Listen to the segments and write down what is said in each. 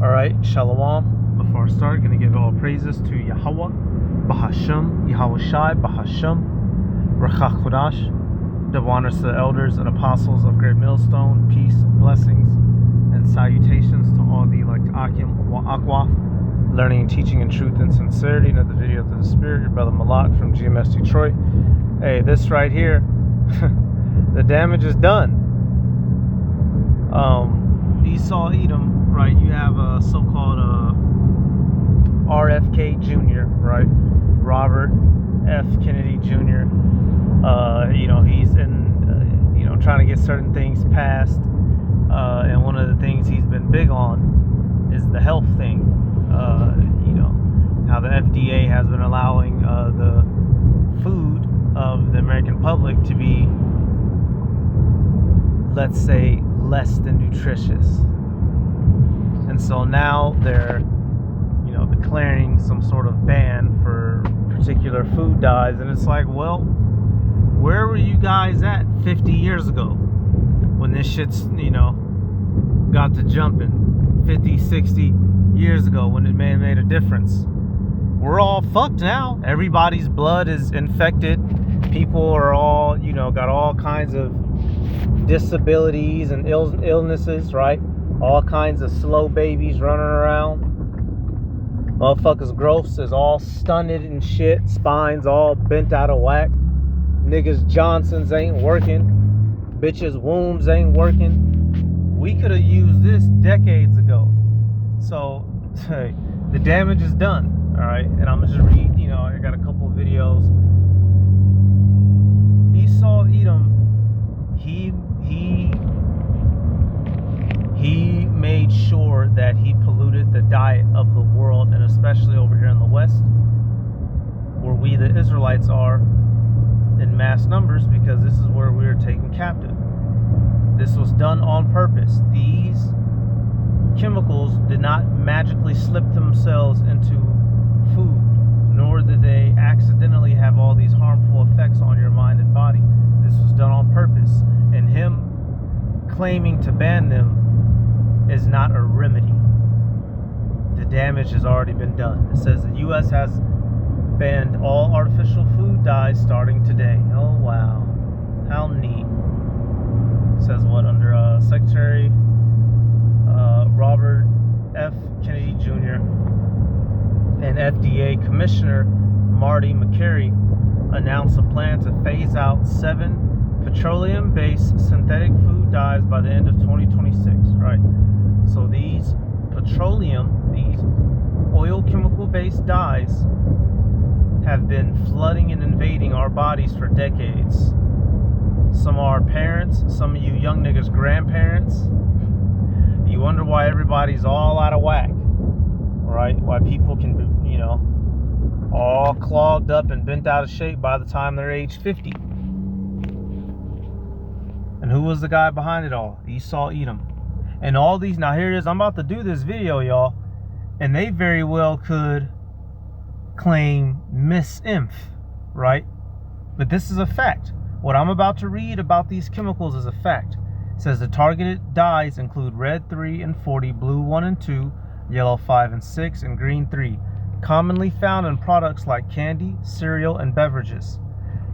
Alright, Shalom. Before I start, gonna give all praises to Yahweh, Bahashem, Yahweh Shai, Bahashem, Rachach Kodash, the honors to the elders and apostles of Great Millstone, peace, blessings, and salutations to all the elect Akim, Akwaf, learning and teaching in truth and sincerity. Another video of the Spirit, your brother Malak from GMS Detroit. Hey, this right here, the damage is done. Esau Edom, right? You have a so-called RFK Jr., right? Robert F. Kennedy Jr. He's in, trying to get certain things passed. And one of the things he's been big on is the health thing. How the FDA has been allowing the food of the American public to be, let's say, less than nutritious. And so now they're declaring some sort of ban for particular food dyes, and it's like, well, where were you guys at 50 years ago when this shit's got to jumping? 50, 60 years ago when it made a difference. We're all fucked now. Everybody's blood is infected. People are all got all kinds of disabilities and illnesses, right? All kinds of slow babies running around. Motherfuckers' growths is all stunted and shit. Spines all bent out of whack. Niggas' Johnsons ain't working. Bitches' wombs ain't working. We could have used this decades ago. So, hey, the damage is done. Alright, and I'm gonna just read, I got a couple of videos. Esau Edom, he made sure that he polluted the diet of the world, and especially over here in the West, where we the Israelites are in mass numbers, because this is where we are taken captive. This was done on purpose. These chemicals did not magically slip themselves into food, nor did they accidentally have all these harmful effects on your mind and body. This was done on purpose, and him claiming to ban them is not a remedy. The damage has already been done. It says the U.S. has banned all artificial food dyes starting today. Oh wow, how neat. It says what, under Secretary Robert F. Kennedy Jr. and FDA Commissioner Marty McCary announced a plan to phase out 7 petroleum-based synthetic food dyes by the end of 2026. Right. So these oil chemical-based dyes have been flooding and invading our bodies for decades. Some of our parents, some of you young niggas' grandparents. You wonder why everybody's all out of whack, right? Why people can be, all clogged up and bent out of shape by the time they're age 50. And who was the guy behind it all? Esau Edom. And all these, now here it is, I'm about to do this video, y'all, and they very well could claim misinf, right? But this is a fact. What I'm about to read about these chemicals is a fact. It says the targeted dyes include red 3 and 40, blue 1 and 2, yellow 5 and 6, and green 3, commonly found in products like candy, cereal, and beverages.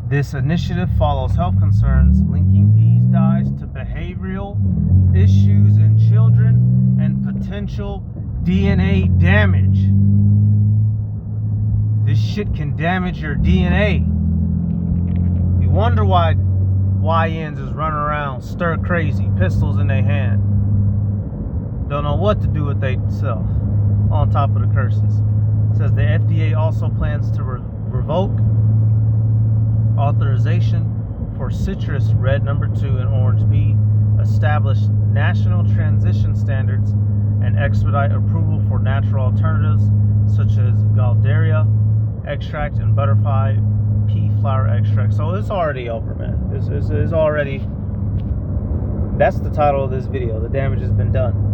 This initiative follows health concerns linking these dyes to behavioral issues in children and potential DNA damage. This shit can damage your DNA. You wonder why YNs is running around stir crazy, pistols in their hand. Don't know what to do with themselves, on top of the curses. It says the FDA also plans to revoke authorization for citrus red number 2 and orange B, establish national transition standards, and expedite approval for natural alternatives such as Galderia extract and butterfly pea flower extract. So it's already over, man. This is already, that's the title of this video. The damage has been done.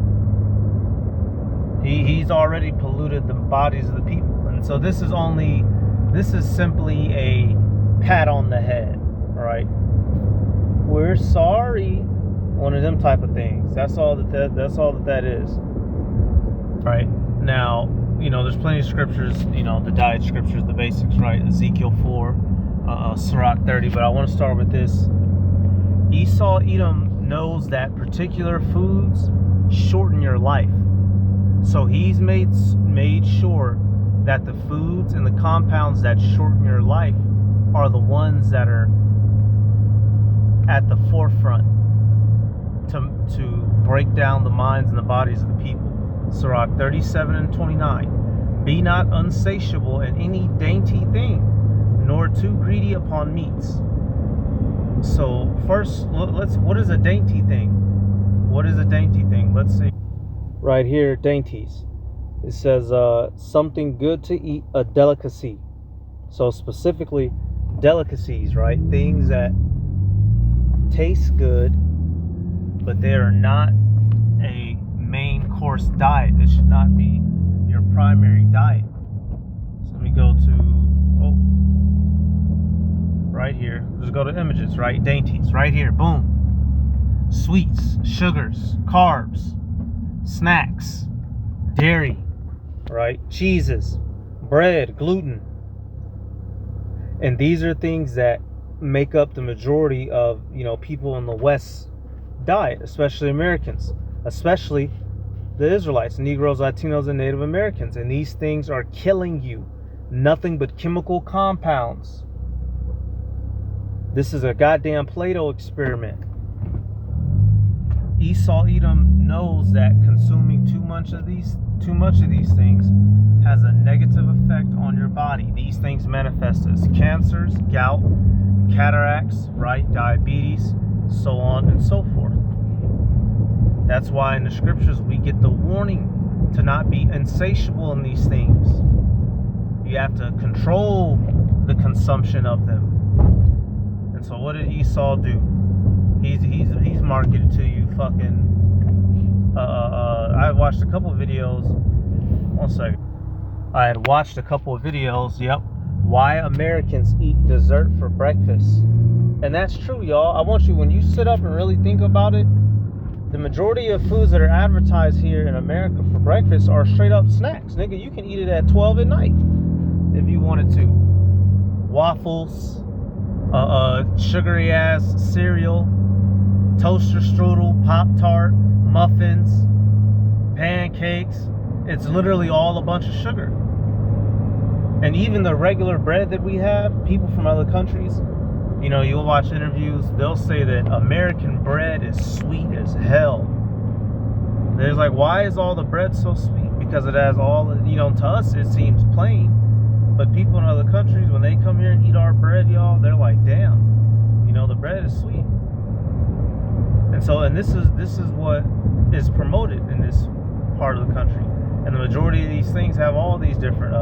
He's already polluted the bodies of the people. And so this is simply a pat on the head, right? We're sorry. One of them type of things. That's all that is. right? Now, there's plenty of scriptures, the diet scriptures, the basics, right? Ezekiel 4, Sirach 30, but I want to start with this. Esau Edom knows that particular foods shorten your life. So he's made sure that the foods and the compounds that shorten your life are the ones that are at the forefront to break down the minds and the bodies of the people. Sirach 37 and 29. Be not unsatiable in any dainty thing, nor too greedy upon meats. So first, what is a dainty thing? What is a dainty thing? Let's see. Right here, dainties. It says something good to eat, a delicacy. So specifically, delicacies, right? Things that taste good, but they are not a main course diet. It should not be your primary diet. So let me go to, right here. Just go to images, right? Dainties, right here. Boom. Sweets, sugars, carbs, snacks, dairy, right? Cheeses, bread, gluten. And these are things that make up the majority of, people in the West diet, especially Americans, especially the Israelites, Negroes, Latinos, and Native Americans. And these things are killing you. Nothing but chemical compounds. This is a goddamn Plato experiment. Esau Edom knows that consuming too much of these things has a negative effect on your body. These things manifest as cancers, gout, cataracts, right, diabetes, so on and so forth. That's why in the scriptures we get the warning to not be insatiable in these things. You have to control the consumption of them. And so what did Esau do? He's marketed to you fucking I watched a couple of videos. One second. I had watched a couple of videos, yep. Why Americans eat dessert for breakfast. And that's true, y'all. I want you, when you sit up and really think about it, the majority of foods that are advertised here in America for breakfast are straight up snacks. Nigga, you can eat it at 12 at night if you wanted to. Waffles, sugary ass cereal, toaster strudel, Pop-Tart, muffins, pancakes. It's literally all a bunch of sugar. And even the regular bread that we have, people from other countries, you'll watch interviews, they'll say that American bread is sweet as hell. There's like, why is all the bread so sweet? Because it has all, to us it seems plain. But people in other countries, when they come here and eat our bread, y'all, they're like, damn, the bread is sweet. And this is what is promoted in this part of the country. And the majority of these things have all these different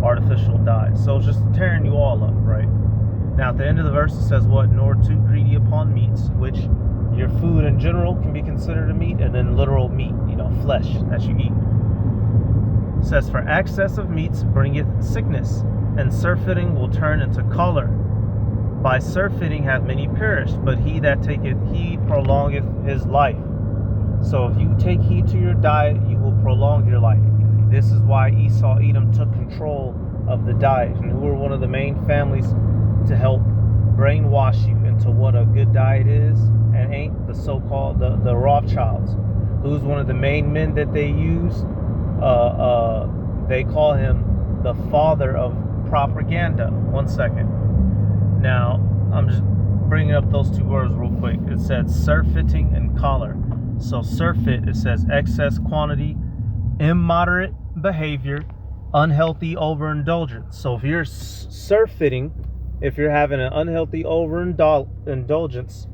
artificial dyes. So it's just tearing you all up, right? Now at the end of the verse it says what? Nor too greedy upon meats, which your food in general can be considered a meat, and then literal meat, flesh that you eat. It says, for excess of meats bringeth sickness, and surfeiting will turn into choler. By surfeiting have many perished, but he that taketh heed prolongeth his life. So if you take heed to your diet, you will prolong your life. This is why Esau Edom took control of the diet, and who were one of the main families to help brainwash you into what a good diet is and ain't. The so-called the Rothschilds, who's one of the main men that they use. They call him the father of propaganda. One second. Now I'm just bringing up those two words real quick. It said surfeiting and choler. So surfeit, it says excess quantity, immoderate behavior, unhealthy overindulgence. So if you're surfeiting, if you're having an unhealthy overindulgence,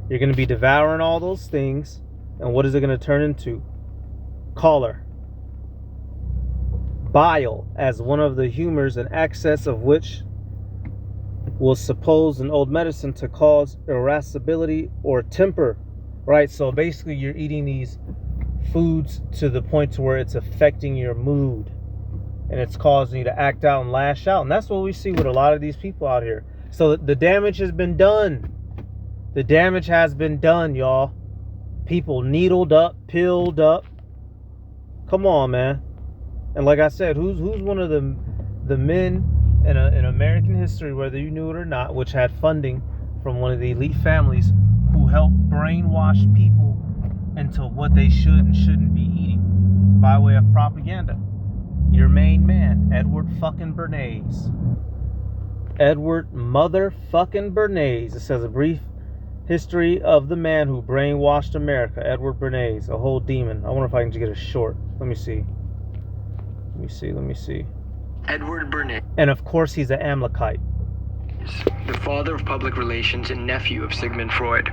you're going to be devouring all those things. And what is it going to turn into? Choler. Bile, as one of the humors, an excess of which was supposed in old medicine to cause irascibility or temper. Right? So basically you're eating these foods to the point to where it's affecting your mood. And it's causing you to act out and lash out. And that's what we see with a lot of these people out here. So the damage has been done. The damage has been done, y'all. People needled up, pilled up. Come on, man. And like I said, who's one of the men in American history, whether you knew it or not, which had funding from one of the elite families who helped brainwash people into what they should and shouldn't be eating by way of propaganda? Your main man, Edward fucking Bernays. Edward motherfucking Bernays. It says a brief history of the man who brainwashed America. Edward Bernays, a whole demon. I wonder if I can just get a short. Let me see. Edward Bernays. And of course he's an Amalekite. The father of public relations and nephew of Sigmund Freud.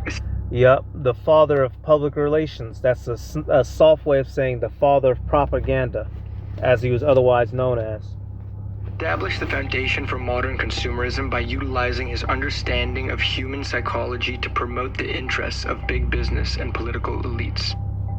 Yep, the father of public relations. That's a soft way of saying the father of propaganda, as he was otherwise known as. Established the foundation for modern consumerism by utilizing his understanding of human psychology to promote the interests of big business and political elites.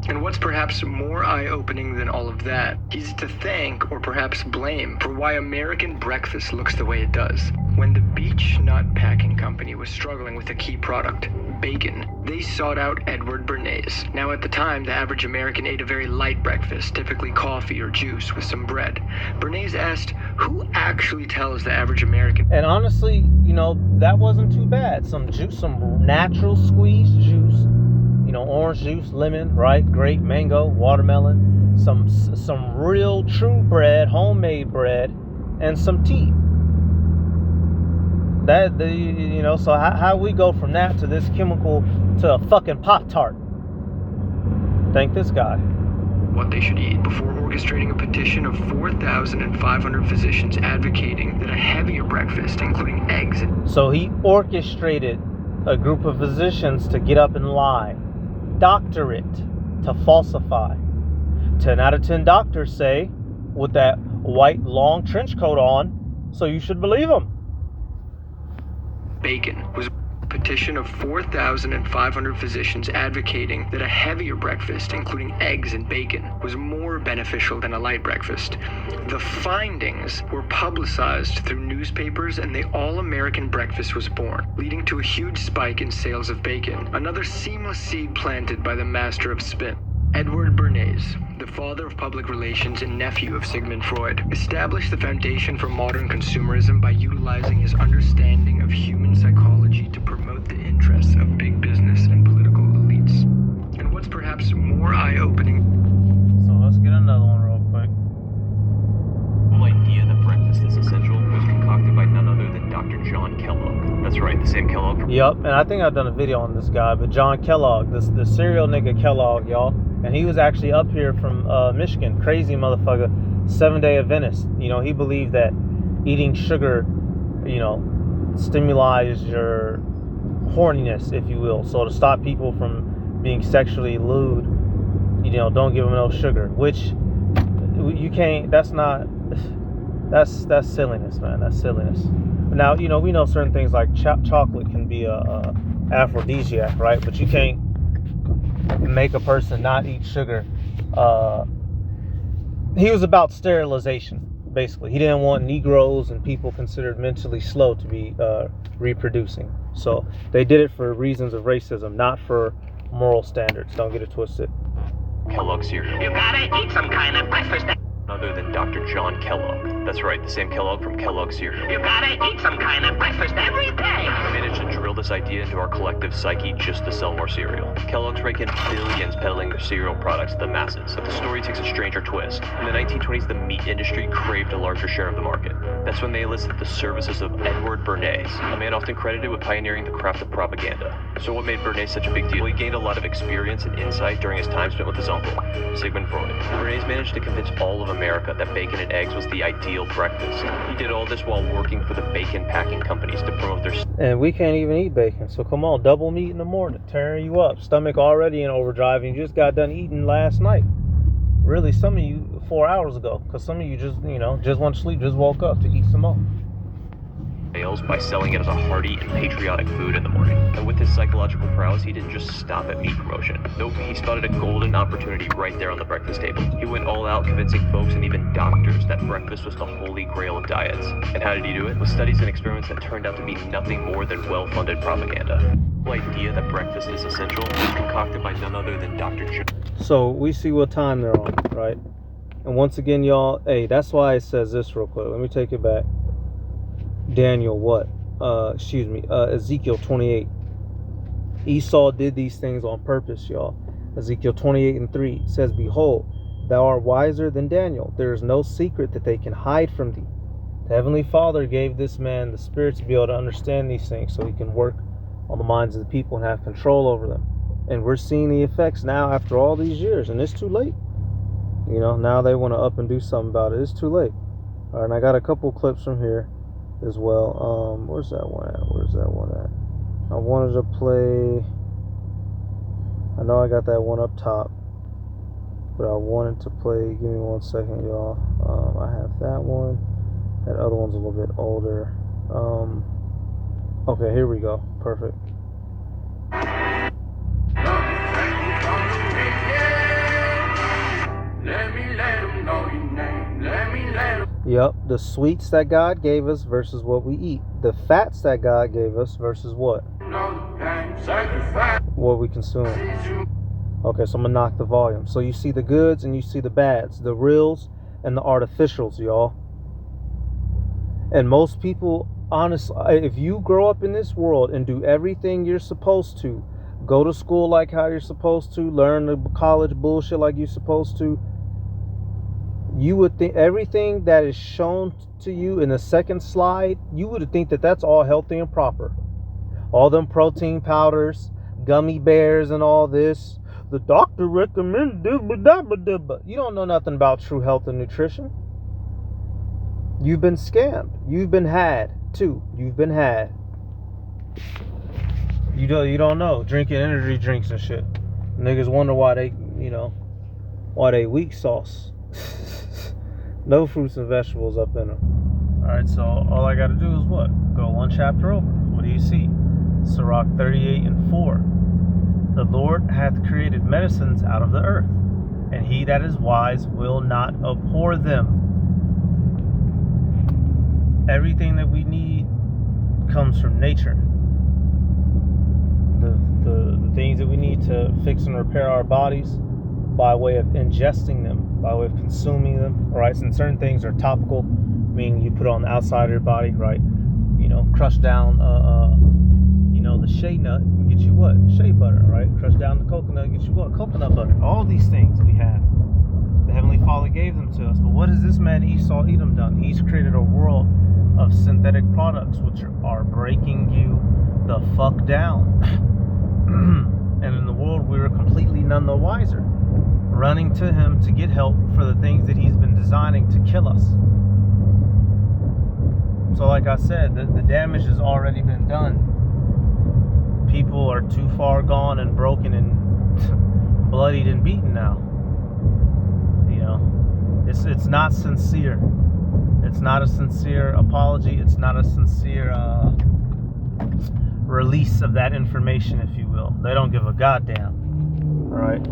And what's perhaps more eye-opening than all of that, he's to thank or perhaps blame for why American breakfast looks the way it does. When the Beech Nut Packing Company was struggling with a key product, bacon, they sought out Edward Bernays. Now at the time, the average American ate a very light breakfast, typically coffee or juice with some bread. Bernays asked, who actually tells the average American? And honestly, that wasn't too bad. Some juice, some natural squeezed juice, orange juice, lemon, right? Grape, mango, watermelon, some real true bread, homemade bread, and some tea. So how we go from that to this chemical to a fucking Pop-Tart? Thank this guy. What they should eat before orchestrating a petition of 4,500 physicians advocating that a heavier breakfast, including eggs. So he orchestrated a group of physicians to get up and lie, doctor it, to falsify. 10 out of 10 doctors say, with that white long trench coat on, so you should believe them. Bacon was a petition of 4,500 physicians advocating that a heavier breakfast, including eggs and bacon, was more beneficial than a light breakfast. The findings were publicized through newspapers, and the all-American breakfast was born, leading to a huge spike in sales of bacon, another seamless seed planted by the master of spin. Edward Bernays, the father of public relations and nephew of Sigmund Freud, established the foundation for modern consumerism by utilizing his understanding of human psychology to promote the interests of big business and political elites. And what's perhaps more eye-opening... So let's get another one real quick. The whole idea that breakfast is essential was concocted by none other than Dr. John Kellogg. That's right, the same Kellogg. Yep, and I think I've done a video on this guy, but John Kellogg, the cereal nigga Kellogg, y'all. And he was actually up here from Michigan. Crazy motherfucker. 7-day Adventist. He believed that eating sugar, stimulates your horniness, if you will. So to stop people from being sexually lewd, don't give them no sugar. Which you can't. That's silliness, man. That's silliness. Now, we know certain things like chocolate can be a aphrodisiac, right? But you can't make a person not eat sugar. He was about sterilization, basically. He didn't want Negroes and people considered mentally slow to be reproducing. So they did it for reasons of racism, not for moral standards. Don't get it twisted. Kellogg cereal. You gotta eat some kind of breakfast. Other than Dr. John Kellogg. That's right, the same Kellogg from Kellogg cereal. You gotta eat some kind of breakfast every day. We managed to drill this idea into our collective psyche just to sell more cereal. Kellogg's rake in billions peddling their cereal products to the masses. But the story takes a stranger twist. In the 1920s, the meat industry craved a larger share of the market. That's when they enlisted the services of Edward Bernays, a man often credited with pioneering the craft of propaganda. So what made Bernays such a big deal? Well, he gained a lot of experience and insight during his time spent with his uncle, Sigmund Freud. Bernays managed to convince all of America that bacon and eggs was the ideal breakfast. He did all this while working for the bacon packing companies to promote their... And we can't even eat bacon, so come on, double meat in the morning, tearing you up. Stomach already in overdrive, and you just got done eating last night. Really, some of you 4 hours ago, because some of you just, just went to sleep, just woke up to eat some more. By selling it as a hearty and patriotic food in the morning. And with his psychological prowess, he didn't just stop at meat promotion. Nope, he spotted a golden opportunity right there on the breakfast table. He went all out convincing folks and even doctors that breakfast was the holy grail of diets. And how did he do it? With studies and experiments that turned out to be nothing more than well-funded propaganda. The idea that breakfast is essential was concocted by none other than Dr. John. So we see what time they're on, right? And once again, y'all, hey, that's why it says this real quick. Let me take it back. Daniel, what? Ezekiel 28. Esau did these things on purpose, y'all. Ezekiel 28:3 says, Behold, thou art wiser than Daniel. There is no secret that they can hide from thee. The Heavenly Father gave this man the spirit to be able to understand these things so he can work on the minds of the people and have control over them. And we're seeing the effects now after all these years, and it's too late. You know, now they want to up and do something about it. It's too late. All right, and I got a couple clips from here as well. Where's that one at? I wanted to play, I know I got that one up top, but I wanted to play, give me 1 second, y'all. I have that one. That other one's a little bit older. Okay, here we go. Perfect. Yep, the sweets that God gave us versus what we eat. The fats that God gave us versus what? What we consume. Okay, so I'm gonna knock the volume. So you see the goods and you see the bads, the reals and the artificials, y'all. And most people, honestly, if you grow up in this world and do everything you're supposed to, go to school like how you're supposed to, learn the college bullshit like you're supposed to, you would think everything that is shown to you in the second slide, you would think that that's all healthy and proper. All them protein powders, gummy bears and all this. The doctor recommended it. You don't know nothing about true health and nutrition. You've been scammed. You've been had too. You've been had. You don't know. Drinking energy drinks and shit. Niggas wonder why they weak sauce. No fruits and vegetables up in them. Alright, so all I gotta do is what? Go one chapter over. What do you see? Sirach 38:4. The Lord hath created medicines out of the earth, and he that is wise will not abhor them. Everything that we need comes from nature. The things that we need to fix and repair our bodies by way of ingesting them, by way of consuming them, right? And certain things are topical, meaning you put it on the outside of your body, right? You know, crush down, the shea nut and get you what? Shea butter, right? Crush down the coconut, get you what? Coconut butter. All these things we have. The Heavenly Father gave them to us. But what has this man Esau Edom done? He's created a world of synthetic products which are breaking you the fuck down. And in the world, we were completely none the wiser, running to him to get help for the things that he's been designing to kill us. So like I said, the damage has already been done. People are too far gone and broken and bloodied and beaten now. You know, it's not sincere. It's not a sincere apology. It's not a sincere release of that information, if you will. They don't give a goddamn. All right.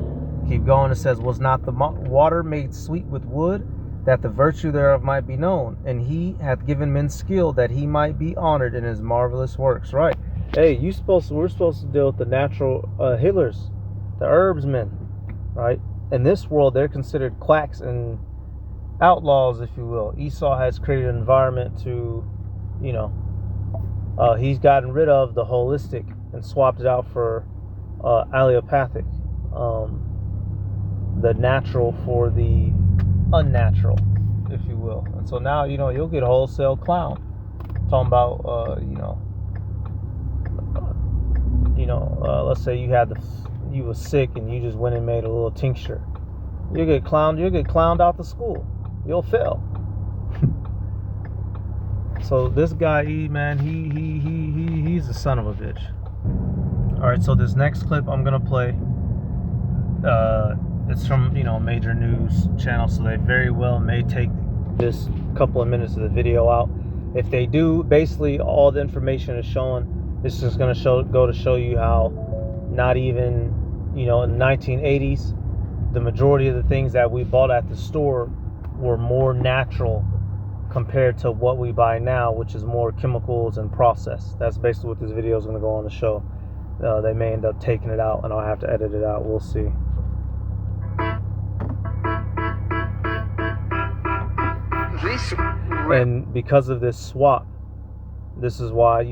Keep going. It says, was not the water made sweet with wood, that the virtue thereof might be known? And he hath given men skill, that he might be honored in his marvelous works. Right. Hey, we're supposed to deal with the natural healers, the herbsmen, right? In this world, they're considered quacks and outlaws, if you will. Esau has created an environment to, he's gotten rid of the holistic and swapped it out for allopathic, the natural for the unnatural, if you will. And so now, you'll get a wholesale clown talking about, let's say you were sick and you just went and made a little tincture. You'll get clowned out the school. You'll fail. So this guy, man, he's a son of a bitch. All right, so this next clip I'm gonna play, it's from a major news channel, so they very well may take this couple of minutes of the video out. If they do, basically all the information is showing. It's just gonna go to show you how not even in the 1980s, the majority of the things that we bought at the store were more natural compared to what we buy now, which is more chemicals and processed. That's basically what this video is going to go on the show. They may end up taking it out, and I'll have to edit it out. We'll see. This And because of this swap, this is why,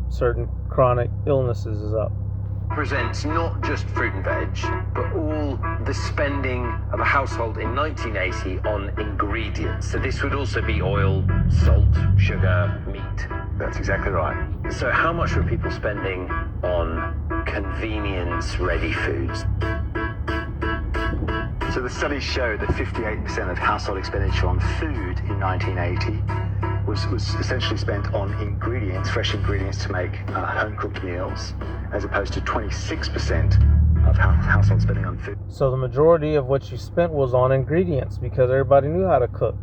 certain chronic illnesses is up. represents not just fruit and veg, but all the spending of a household in 1980 on ingredients. So this would also be oil, salt, sugar, meat. That's exactly right. So how much were people spending on convenience-ready foods? So the studies show that 58% of household expenditure on food in 1980 was essentially spent on ingredients, fresh ingredients to make home-cooked meals, as opposed to 26% of household spending on food. So the majority of what you spent was on ingredients because everybody knew how to cook,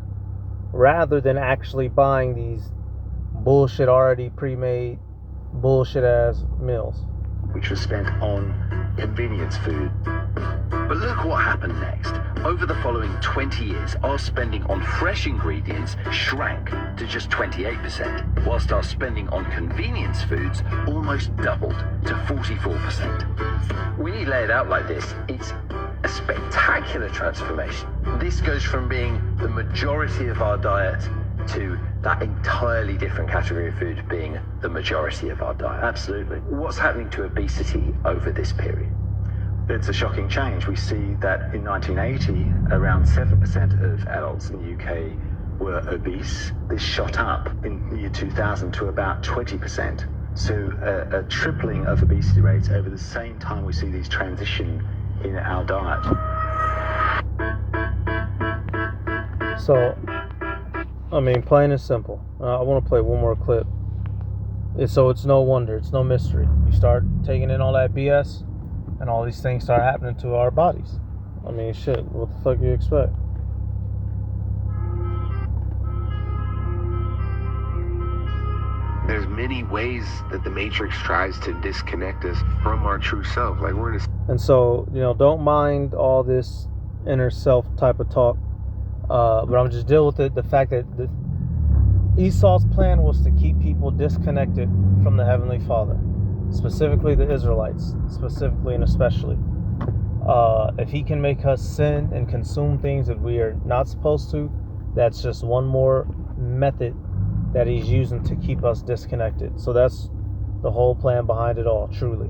rather than actually buying these bullshit already pre-made bullshit ass meals. Which was spent on convenience food. But look what happened next. Over the following 20 years, our spending on fresh ingredients shrank to just 28%, whilst our spending on convenience foods almost doubled to 44%. When you lay it out like this, it's a spectacular transformation. This goes from being the majority of our diet to that entirely different category of food being the majority of our diet. Absolutely. What's happening to obesity over this period? It's a shocking change. We see that in 1980, around 7% of adults in the UK were obese. This shot up in the year 2000 to about 20%. So a tripling of obesity rates over the same time we see these transition in our diet. So, plain and simple. I want to play one more clip. So it's no wonder, it's no mystery. You start taking in all that BS, and all these things start happening to our bodies. Shit, what the fuck do you expect? There's many ways that the Matrix tries to disconnect us from our true self. Like we're in a... And so, don't mind all this inner self type of talk. But I'm just dealing with the fact that Esau's plan was to keep people disconnected from the Heavenly Father, specifically the Israelites, specifically and especially. If he can make us sin and consume things that we are not supposed to, that's just one more method that he's using to keep us disconnected. So that's the whole plan behind it all, truly.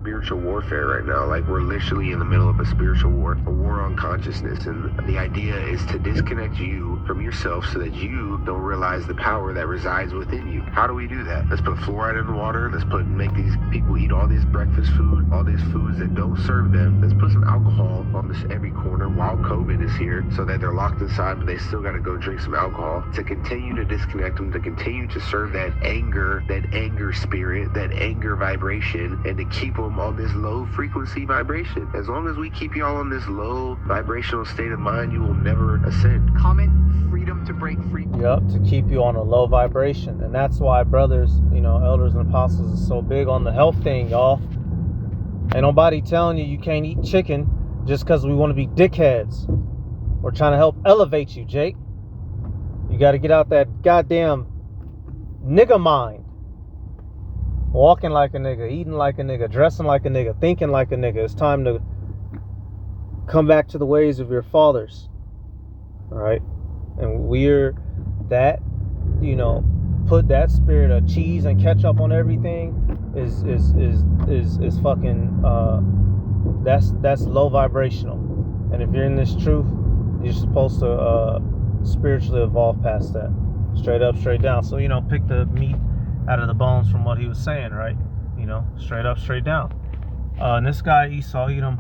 Spiritual warfare right now. Like we're literally in the middle of a spiritual war, a war on consciousness, and the idea is to disconnect you from yourself so that you don't realize the power that resides within you. How do we do that? Let's put fluoride in the water. Let's make these people eat all this breakfast food, all these foods that don't serve them. Let's put some alcohol on this every corner while COVID is here, so that they're locked inside, but they still got to go drink some alcohol to continue to disconnect them, to continue to serve that anger spirit, that anger vibration, and to keep them on this low frequency vibration. As long as we keep y'all on this low vibrational state of mind, you will never ascend. Comment freedom to break free. Yep, to keep you on a low vibration. And that's why brothers, elders and apostles is so big on the health thing, y'all. Ain't nobody telling you can't eat chicken just because we want to be dickheads. We're trying to help elevate you, Jake. You got to get out that goddamn nigga mind. Walking like a nigga, eating like a nigga, dressing like a nigga, thinking like a nigga. It's time to come back to the ways of your fathers. All right? And we're that, put that spirit of cheese and ketchup on everything is fucking that's low vibrational. And if you're in this truth, you're supposed to spiritually evolve past that. Straight up, straight down. So, pick the meat out of the bones from what he was saying, right? Straight up, straight down. And this guy, Esau, Edom,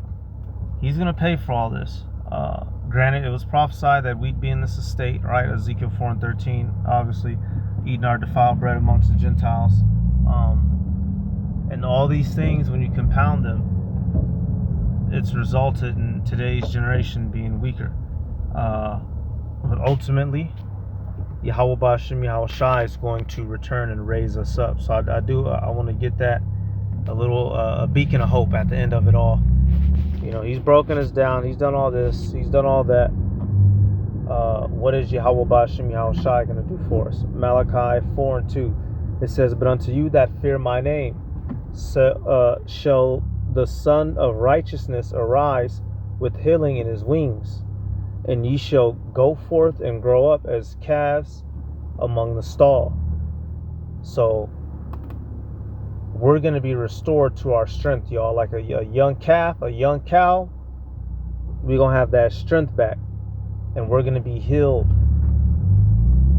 he's going to pay for all this. Granted, it was prophesied that we'd be in this estate, right? Ezekiel 4:13, obviously, eating our defiled bread amongst the Gentiles. And all these things, when you compound them, it's resulted in today's generation being weaker. But ultimately, Yahweh Ba'ashem Yahweh Shai is going to return and raise us up. So I want to get that a beacon of hope at the end of it all. He's broken us down. He's done all this. He's done all that. What is Yahweh Ba'ashem Yahweh Shai going to do for us? Malachi 4:2. It says, "But unto you that fear my name, shall the Son of Righteousness arise with healing in his wings. and ye shall go forth and grow up as calves among the stall. So we're going to be restored to our strength, y'all. Like a young calf, a young cow, we're going to have that strength back. And we're going to be healed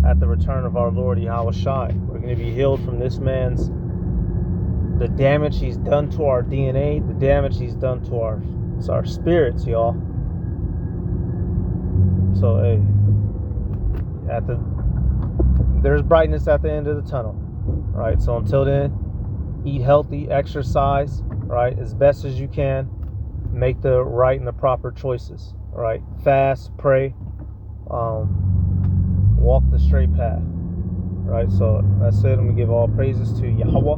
at the return of our Lord Yahweh Shai. We're going to be healed from this man's, the damage he's done to our DNA, the damage he's done to our spirits, y'all. So, hey, there's brightness at the end of the tunnel, right? So until then, eat healthy, exercise, right, as best as you can. Make the right and the proper choices, right? Fast, pray, walk the straight path, right? So that's it. I'm gonna give all praises to Yahweh,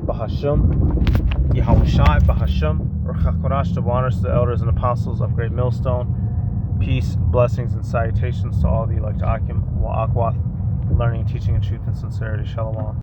Bahashem, Yahweh Shai, Bahashem, Ruach HaKodesh, to honors the elders and apostles of Great Millstone. Peace, blessings, and salutations to all the elect Akim, Wa'akwath, learning, teaching, and truth and sincerity. Shalom.